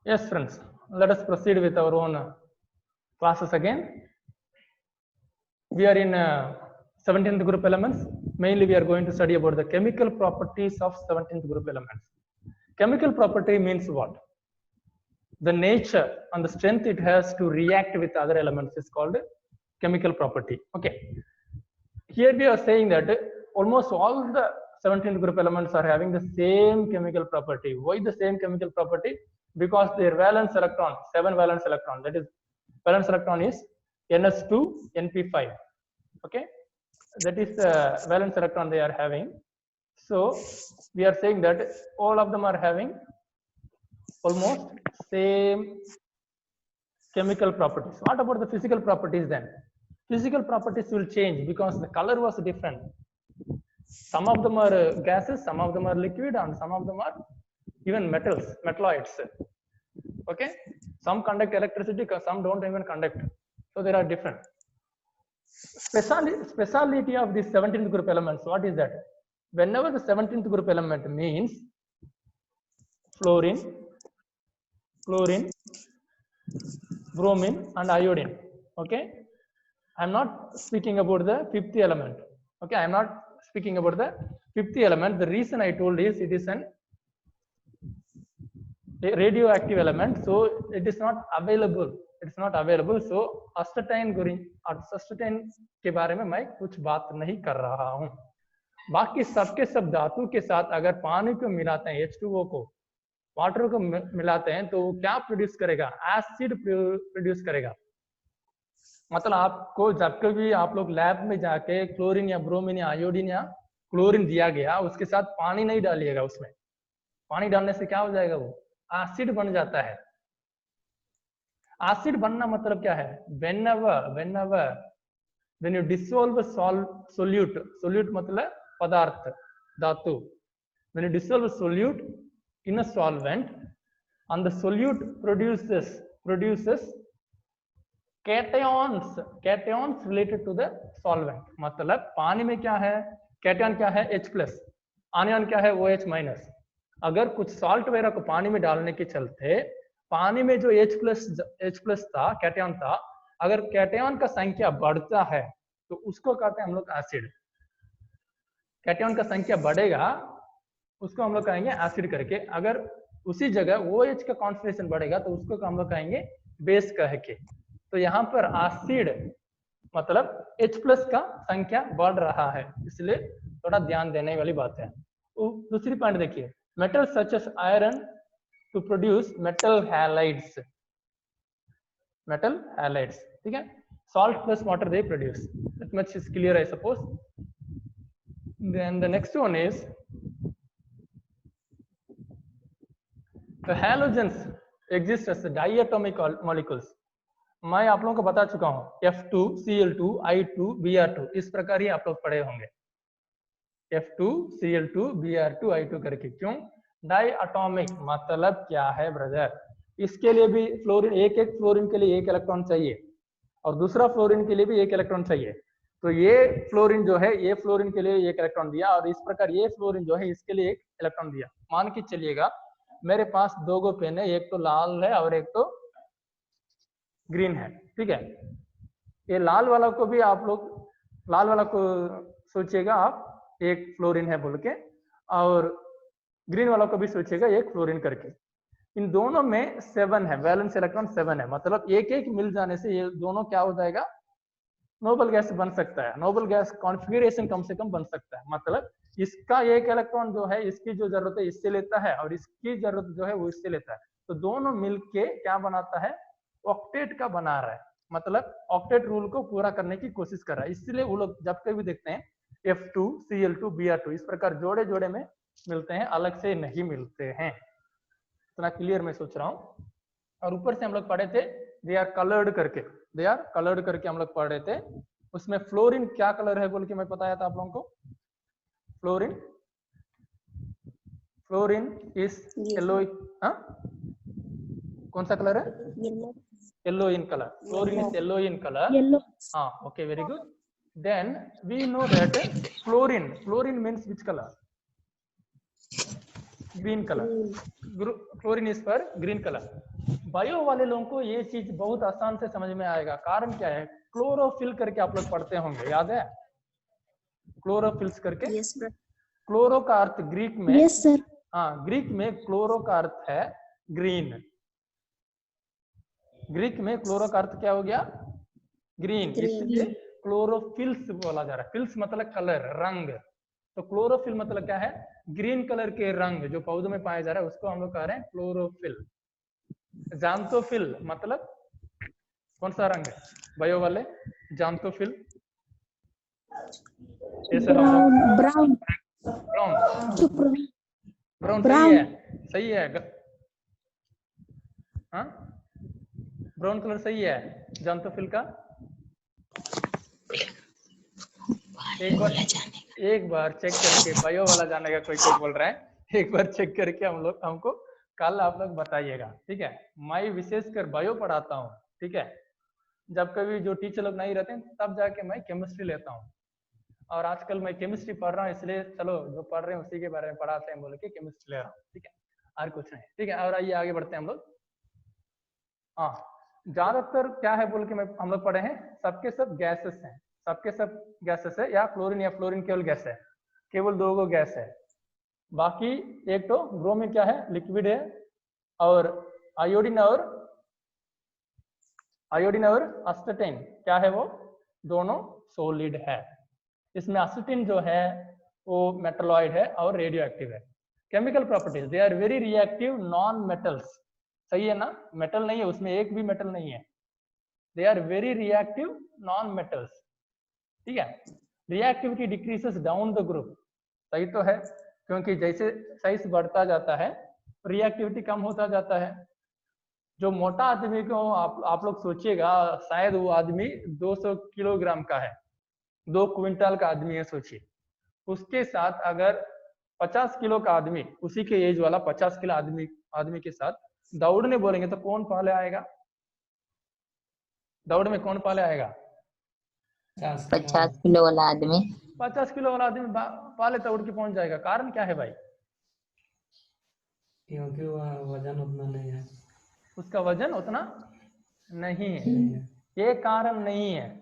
Yes, friends, let us proceed with our own classes again. We are in 17th group elements. Mainly, we are going to study about the chemical properties of 17th group elements. Chemical property means what? The nature and the strength it has to react with other elements is called chemical property. Okay. Here we are saying that almost all the 17th group elements are having the same chemical property. Why the same chemical property? Because their valence electron, 7 valence electron, that is valence electron is ns2 np5. Okay, that is the valence electron they are having. So we are saying that all of them are having almost same chemical properties. What about the physical properties then? Physical properties will change because the color was different. Some of them are gases, some of them are liquid, and some of them are even metals, metalloids. Okay, some conduct electricity, some don't even conduct. So there are different. Speciality of the 17th group elements, what is that? Whenever the 17th group element means fluorine, bromine, and iodine. Okay, I'm not speaking about the 5th element. Okay, I'm not speaking about the 5th element. The reason I told is it is an radioactive element, so it is not available. It's not available. So अस्टेटाइन के बारे में मैं कुछ बात नहीं कर रहा हूं. बाकी सबके सब धातु के साथ अगर पानी को मिलाते हैं, H2O को वाटर को मिलाते हैं, तो वो क्या प्रोड्यूस करेगा? एसिड प्रोड्यूस करेगा. मतलब आपको जब कभी आप लोग लैब में जाके क्लोरीन या ब्रोमीन या आयोडीन या क्लोरीन दिया गया, उसके साथ पानी नहीं डालिएगा. उसमें पानी डालने से क्या हो जाएगा? वो एसिड बन जाता है. एसिड बनना मतलब क्या है? whenever when you dissolve a solute मतलब पदार्थ, धातु, when you dissolve a solute in a solvent and the solute produces cations related to the solvent. मतलब पानी में क्या है? कैटायन क्या है? H+, आनियन क्या है? OH-. अगर कुछ सॉल्ट वगैरह को पानी में डालने के चलते पानी में जो H+ था, कैटायन था, अगर कैटायन का संख्या बढ़ता है तो उसको कहते हैं हम लोग एसिड. कैटायन का संख्या बढ़ेगा उसको हम लोग कहेंगे एसिड करके. अगर उसी जगह OH का कॉन्सेंट्रेशन बढ़ेगा तो उसको हम लोग कहेंगे बेस कह के. तो यहाँ पर एसिड मतलब H+ का संख्या बढ़ रहा है, इसलिए थोड़ा ध्यान देने वाली बात है. दूसरी पॉइंट देखिए, metal such as iron to produce metal halides. ठीक है. Salt plus water they produce. That much is clear, I suppose. Then the next one is the halogens exist as diatomic molecules. मैं आप लोगों को बता चुका हूं, F2, Cl2, I2, Br2, इस प्रकार ही आप लोग पढ़े होंगे. F2, Cl2, Br2, I2 करके. क्यों? डायटोमिक मतलब क्या है ब्रदर? इसके लिए भी फ्लोरीन, एक फ्लोरीन के लिए एक इलेक्ट्रॉन चाहिए और दूसरा फ्लोरीन के लिए भी एक इलेक्ट्रॉन चाहिए. तो ये फ्लोरीन जो है, ये फ्लोरीन के लिए एक इलेक्ट्रॉन दिया और इस प्रकार ये फ्लोरीन जो है इसके लिए एक इलेक्ट्रॉन दिया. मान के चलिएगा मेरे पास 2 पेन है, एक तो लाल है और एक तो ग्रीन है. ठीक है. ये लाल वाला को भी आप लोग, लाल वाला को सोचिएगा आप एक फ्लोरीन है बोल के, और ग्रीन वाला को भी सोचिएगा एक फ्लोरीन करके. इन दोनों में 7 है, वैलेंस इलेक्ट्रॉन 7 है. मतलब एक मिल जाने से ये दोनों क्या हो जाएगा? नोबल गैस बन सकता है. नोबल गैस कॉन्फ़िगरेशन कम से कम बन सकता है. मतलब इसका एक इलेक्ट्रॉन जो है इसकी जो जरूरत है इससे लेता है और इसकी जरूरत जो है वो इससे लेता है. तो दोनों मिलके क्या बनाता है? ऑक्टेट का बना रहा है. मतलब ऑक्टेट रूल को पूरा करने की कोशिश कर रहा है. इसलिए वो लोग जब कभी देखते हैं F2, Cl2, Br2 इस प्रकार जोड़े जोड़े में मिलते हैं, अलग से नहीं मिलते हैं. इतना क्लियर मैं सोच रहा हूं. और ऊपर से हम लोग पढ़े थे दे आर कलर्ड करके हम लोग पढ़ रहे थे. उसमें फ्लोरीन क्या कलर है बोल के मैं बताया था आप लोगों को. Fluorine is yellow. कौन सा कलर है? Yellow in colour. Fluorine is yellow in colour. हाँ, okay, very good. Then we know that fluorine means which colour? Green colour, chlorine is for green colour. Bio वाले लोगों को ये चीज बहुत आसान से समझ में आएगा। कारण क्या है, क्लोरोफिल करके आप लोग पढ़ते होंगे, याद है क्लोरोफिल्स करके? Yes sir. क्लोरो का अर्थ ग्रीक में, यस सर। हाँ ग्रीक में क्लोरो का अर्थ है ग्रीन। ग्रीक में क्लोरो का अर्थ क्या हो गया, ग्रीन, इसलिए क्लोरोफिल्स बोला जा रहा है। फिल्स मतलब कलर, रंग, तो क्लोरोफिल मतलब क्या है, ग्रीन कलर के रंग जो पौधों में पाया जा रहा है उसको हम लोग कह रहे हैं क्लोरोफिल। जांतोफिल मतलब कौन सा रंग है बायो वाले, जांतोफिल ब्राउन ब्राउन ब्राउन ब्राउन सही है, सही है, हाँ ब्राउन कलर सही है जांतोफिल का। एक बार चेक करके, बायो वाला जाने का कोई बोल रहा है, एक बार चेक करके हम लोग हमको कल आप लोग बताइएगा, ठीक है। मैं विशेषकर बायो पढ़ाता हूँ, ठीक है। जब कभी जो टीचर लोग नहीं रहते तब जाके मैं केमिस्ट्री लेता हूँ, और आजकल मैं केमिस्ट्री पढ़ रहा हूँ, इसलिए चलो जो पढ़ रहे हैं उसी के बारे में पढ़ाते हैं बोल के केमिस्ट्री ले रहा हूँ, ठीक है, और कुछ नहीं, ठीक है। और आइए आगे बढ़ते हैं हम लोग। हाँ, ज्यादातर क्या है बोल के मैं हम लोग पढ़े हैं, सबके सब गैसेस हैं, सबके सब गैसेस है, या क्लोरीन या फ्लोरीन केवल गैस है, केवल 2 गो गैस है। बाकी एक तो ब्रोमीन क्या है, लिक्विड है, और आयोडीन और एसिटेन क्या है, वो दोनों सॉलिड है। इसमें एसिटेन जो है वो मेटलॉइड है और रेडियो एक्टिव है। Chemical properties, they are very reactive non metals, सही है ना, मेटल नहीं है उसमें, एक भी मेटल नहीं है, they are very reactive non metals, ठीक है। Reactivity decreases down the group, सही तो है, क्योंकि जैसे साइज बढ़ता जाता है रिएक्टिविटी कम होता जाता है। जो मोटा आदमी को आप लोग सोचिएगा, शायद वो आदमी 200 किलोग्राम का है, 2 क्विंटल का आदमी है सोचिए, उसके साथ अगर 50 किलो का आदमी, उसी के एज वाला 50 किलो आदमी के साथ दौड़ने बोलेंगे तो कौन पहले आएगा, दौड़ में कौन पहले आएगा? 50 किलो वाला आदमी, 50 किलो वाला आदमी पहले दौड़ के पहुंच जाएगा। कारण क्या है भाई? क्योंकि वजन उतना नहीं है, उसका वजन उतना नहीं है, ये कारण नहीं है,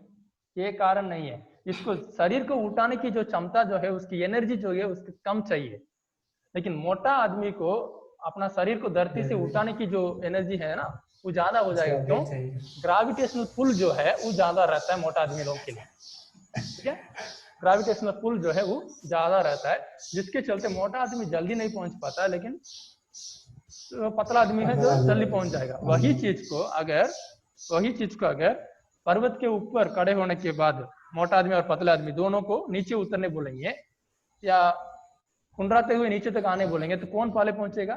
ये कारण नहीं है। इसको शरीर को उठाने की जो क्षमता जो है, उसकी एनर्जी जो है उसकी कम चाहिए, लेकिन मोटा आदमी को अपना शरीर को धरती से उठाने की जो एनर्जी है ना वो ज्यादा हो जाएगा। क्यों? ग्रेविटेशनल पुल जो है वो ज्यादा रहता है मोटा आदमी लोगों के लिए, ठीक है। ग्रेविटेशनल पुल जो है वो ज्यादा रहता है, जिसके चलते मोटा आदमी जल्दी नहीं पहुंच पाता है, लेकिन तो पतला आदमी है जो जल्दी पहुंच जाएगा। वही चीज को अगर पर्वत के ऊपर खड़े होने के बाद मोटा आदमी और पतला आदमी दोनों को नीचे उतरने बोलेंगे या कुंडराते हुए नीचे तक आने बोलेंगे तो कौन पहले पहुंचेगा?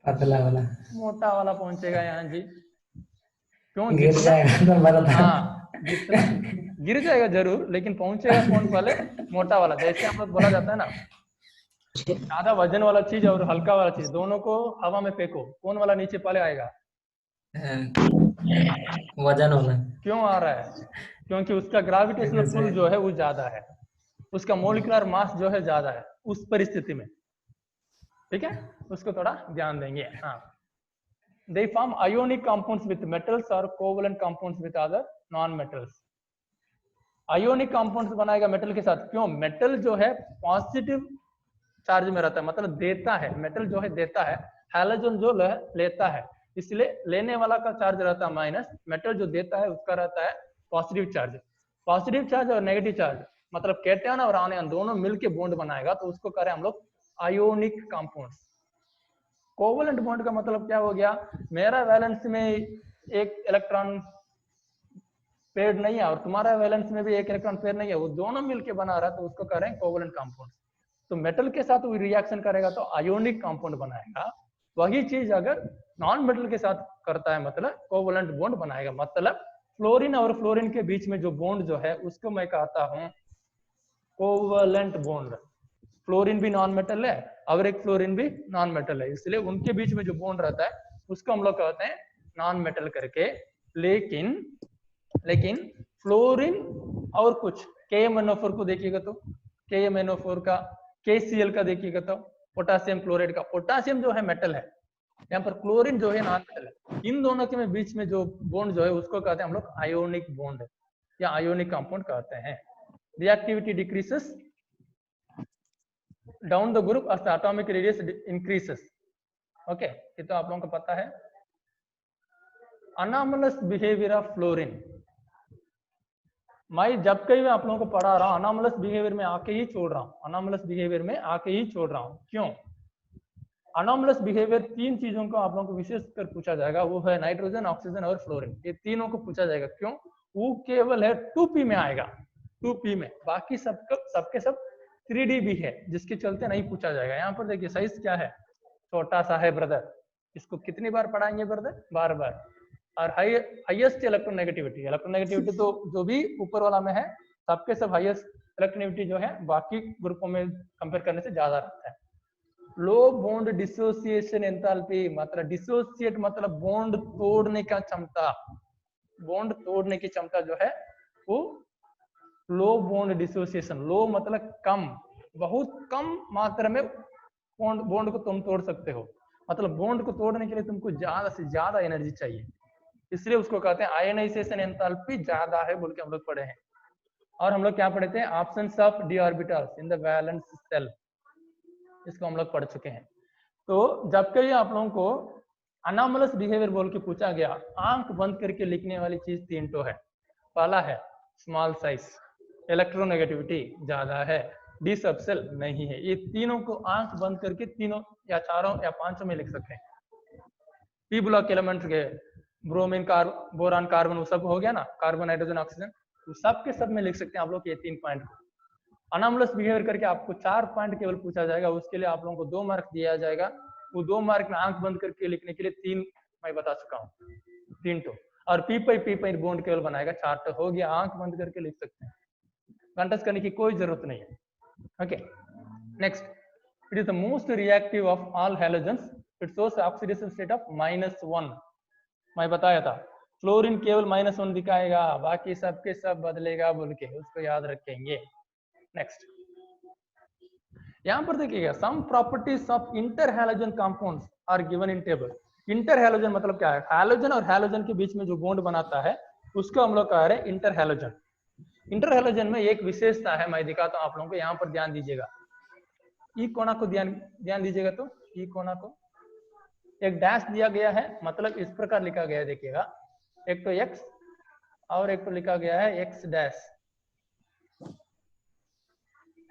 पतला वाला, मोटा वाला पहुंचेगा यहाँ जी। क्यों? गिर जाएगा, हाँ जितना गिर जाएगा जरूर, लेकिन पहुंचेगा कौन पहले? मोटा वाला। जैसे हम लोग बोला जाता है ना, ज्यादा वजन वाला चीज और हल्का वाला चीज दोनों को हवा में फेंको, कौन वाला नीचे पहले आएगा? वजन वाला। क्यों आ रहा है? क्योंकि उसका ग्रेविटेशनल पुल जो है वो ज्यादा है, उसका मोलिकुलर मास जो है ज्यादा है उस परिस्थिति में, ठीक है। उसको थोड़ा ध्यान देंगे। हाँ, they form ionic compounds with metals or covalent compounds with other non metals। Ionic compounds बनाएगा मेटल के साथ। क्यों? मेटल जो है पॉजिटिव चार्ज में रहता है, मतलब देता है, मेटल जो है देता है, हैलोजन जो लेता है, इसलिए लेने वाला का चार्ज रहता है माइनस, मेटल जो देता है उसका रहता है पॉजिटिव चार्ज। पॉजिटिव चार्ज और नेगेटिव चार्ज मतलब कैटायन और आयन दोनों मिलके बॉन्ड बनाएगा, तो उसको करें हम लोग आयोनिक कंपाउंड्स। कोवलेंट बॉन्ड का मतलब क्या हो गया? मेरा वैलेंस में एक इलेक्ट्रॉन पेयर नहीं है और तुम्हारा वैलेंस में भी एक इलेक्ट्रॉन पेयर नहीं है, वो दोनों मिलके बना रहा है, तो उसको कह रहे हैं कोवलेंट कंपाउंड। तो मेटल के साथ वो रिएक्शन करेगा तो आयोनिक कंपाउंड बनाएगा। वही चीज अगर नॉन मेटल के साथ करता है मतलब कोवलेंट बॉन्ड बनाएगा। मतलब फ्लोरीन और फ्लोरीन के बीच में जो बॉन्ड जो है उसको मैं कहता हूं कोवलेंट बॉन्ड। फ्लोरीन भी नॉन मेटल है और एक फ्लोरीन भी नॉन मेटल है, इसलिए उनके बीच में जो बॉन्ड रहता है उसको हम लोग कहते हैं नॉन मेटल करके। लेकिन फ्लोरीन और कुछ KMnO4 को देखिएगा तो KMnO4 का KCl का देखिएगा तो पोटासियम क्लोराइड का, पोटासियम जो है मेटल है, यहाँ पर क्लोरीन जो है नॉन मेटल है। इन दोनों के बीच में जो बॉन्ड जो है उसको कहते हैं हम लोग आयोनिक बॉन्ड या आयोनिक कंपाउंड कहते हैं। Reactivity decreases down the group as the atomic radius increases। Okay, ये तो आप लोगों को पता है। अनोमलस बिहेवियर ऑफ फ्लोरीन, मैं जब कहीं मैं आप लोगों को पढ़ा रहा हूँ अनोमलस बिहेवियर में आके ही छोड़ रहा हूँ, अनोमलस बिहेवियर में आके ही छोड़ रहा हूँ। क्यों? अनोमलस बिहेवियर तीन चीजों को आप लोगों को विशेष कर पूछा जाएगा, वो है नाइट्रोजन, ऑक्सीजन और फ्लोरीन। ये तीनों को पूछा जाएगा। क्यों? वो केवल है 2p में आएगा, 2p में, बाकी सबके सब 3d भी है, जिसके चलते नहीं पूछा जाएगा। यहाँ पर देखिए साइज क्या है, छोटा सा है ब्रदर। इसको कितनी बार पढ़ाएंगे ब्रदर? बार बार। और हाईएस्ट इलेक्ट्रोनेगेटिविटी तो जो भी ऊपर वाला में है सबके सब हाईएस्ट इलेक्ट्रोनेगेटिविटी जो है बाकी ग्रुपों में कंपेयर करने से ज्यादा रहता है। लो बॉन्ड डिसोसिएशन एंथैल्पी, मतलब डिसोसिएट मतलब बॉन्ड तोड़ने का क्षमता, बॉन्ड तोड़ने की क्षमता जो है वो लो बॉन्ड डिसोसिएशन। लो मतलब कम, बहुत कम मात्रा में बॉन्ड को तुम तोड़ सकते हो, मतलब बॉन्ड को तोड़ने के लिए तुमको ज्यादा से ज्यादा एनर्जी चाहिए, इसलिए उसको कहते हैं आयनाइजेशन एंथैल्पी ज्यादा है बोल के हम लोग पढ़े हैं। और हम लोग क्या पढ़े थे? Absence of d orbitals in the valence shell, इसको हम लोग पढ़ चुके हैं। तो जब कभी आप लोगों को अनोमलस बिहेवियर बोल के पूछा गया, आंख बंद करके लिखने वाली चीज तीन तो है। पहला है स्मॉल साइज, इलेक्ट्रोनेगेटिविटी ज्यादा है, डी सबसेल नहीं है। ये तीनों को आंख बंद करके तीनों या चारों या पांचों में लिख सकते हैं। पी ब्लॉक एलिमेंट के ब्रोमीन, बोरान, कार्बन, वो सब हो गया ना, कार्बन, नाइट्रोजन, ऑक्सीजन, तो सब के सब में लिख सकते हैं आप लोग ये 3 पॉइंट। अनोमलस बिहेवियर करके आपको 4 पॉइंट केवल पूछा जाएगा, उसके लिए आप लोगों को 2 मार्क दिया जाएगा। वो 2 मार्क में आंख बंद करके लिखने के लिए 3 मैं बता चुका हूँ, 3 तो। और पी पाई बॉन्ड केवल बनाएगा, 4 तो हो गया, आंख बंद करके लिख सकते हैं, कंटेस्ट करने की कोई जरूरत नहीं है। Okay, next, it is the most reactive of all halogens, it shows oxidation state of -1। मैं बताया था फ्लोरीन केवल -1 दिखाएगा, बाकी सबके सब बदलेगा बोल के, उसको याद रखेंगे। नेक्स्ट, यहाँ पर देखिएगा, some properties of inter halogen compounds are given in table. Inter halogen मतलब क्या है? हैलोजन और हैलोजन के बीच में जो बॉन्ड बनाता है उसको हम लोग कह रहे हैं इंटर हैलोजन। इंटर हैलोजन में एक विशेषता है, मैं दिखाता हूँ आप लोगों को, यहाँ पर ध्यान दीजिएगा। ई कोना को ध्यान दीजिएगा, तो ई कोना को एक डैश दिया गया है, मतलब इस प्रकार लिखा गया है, देखिएगा, एक तो x और एक तो लिखा गया है x डैश,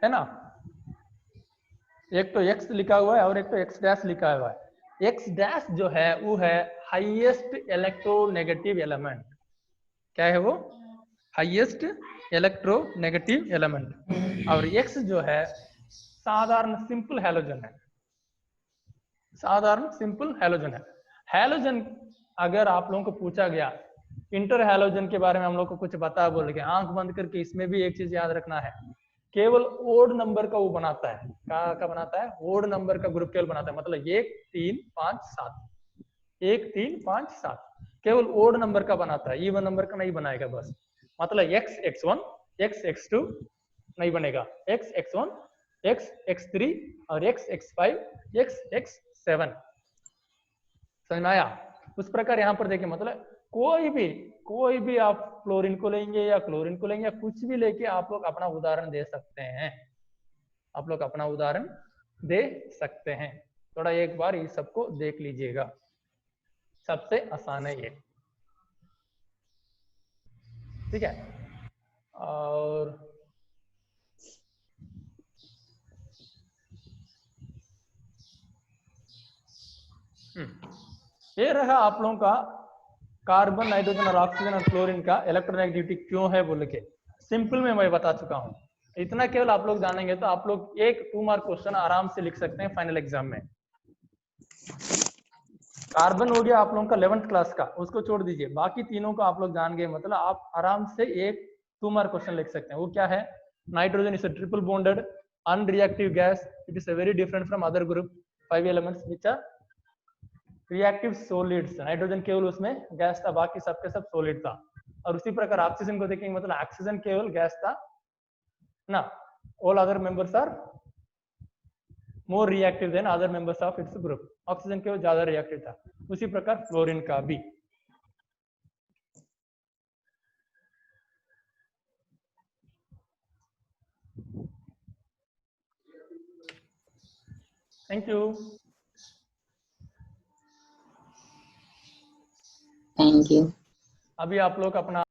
है ना, एक तो x लिखा हुआ है और एक तो x डैश लिखा हुआ है। x डैश जो है वो है हाईएस्ट इलेक्ट्रोनेगेटिव एलिमेंट। क्या है वो? Highest electronegative element. और x जो है साधारण सिंपल हैलोजन है, साधारण सिंपल हैलोजन है। हैलोजन अगर आप लोगों को पूछा गया इंटर हैलोजन के बारे में हम लोग को कुछ बता बोल के, आंख बंद करके इसमें भी एक चीज याद रखना है, केवल ओड नंबर का वो बनाता है। का बनाता है? ओड नंबर का ग्रुप केवल बनाता है, मतलब 1 3 5 7, 1 3 5 7 केवल ओड नंबर का बनाता है, इवन नंबर का नहीं बनाएगा बस। मतलब x x1 x x2 नहीं बनेगा, x x1 x x3 और x x5 x x7। समझ में आया? उस प्रकार यहाँ पर देखिए, मतलब कोई भी आप फ्लोरीन को लेंगे या क्लोरीन को लेंगे या कुछ भी लेके आप लोग अपना उदाहरण दे सकते हैं, आप लोग अपना उदाहरण दे सकते हैं। थोड़ा एक बार ये सबको देख लीजिएगा, सबसे आसान है ये, ठीक है। और ये रहा आप लोगों का कार्बन, नाइट्रोजन और ऑक्सीजन और फ्लोरीन का इलेक्ट्रोनेगेटिविटी क्यों है बोल के सिंपल में मैं बता चुका हूं। इतना केवल आप लोग जानेंगे तो आप लोग एक 2 मार्क क्वेश्चन आराम से लिख सकते हैं फाइनल एग्जाम में। कार्बन हो गया आप लोगों का 11th क्लास का, उसको छोड़ दीजिए, बाकी तीनों को आप लोग जान गए, मतलब आप आराम से एक 2 मार्क क्वेश्चन लिख सकते हैं। वो क्या है? Nitrogen is a triple bonded unreactive gas, it is very different from other group 5 elements which are reactive solids. Nitrogen केवल उसमें गैस था, बाकी सबके सब सॉलिड था। और उसी प्रकार ऑक्सीजन को देखेंगे, मतलब ऑक्सीजन केवल गैस था ना, all other members are more reactive than other members of its group, oxygen के वो ज्यादा रिएक्टिव था। उसी प्रकार फ्लोरीन का भी। Thank you. Thank you. अभी आप लोग अपना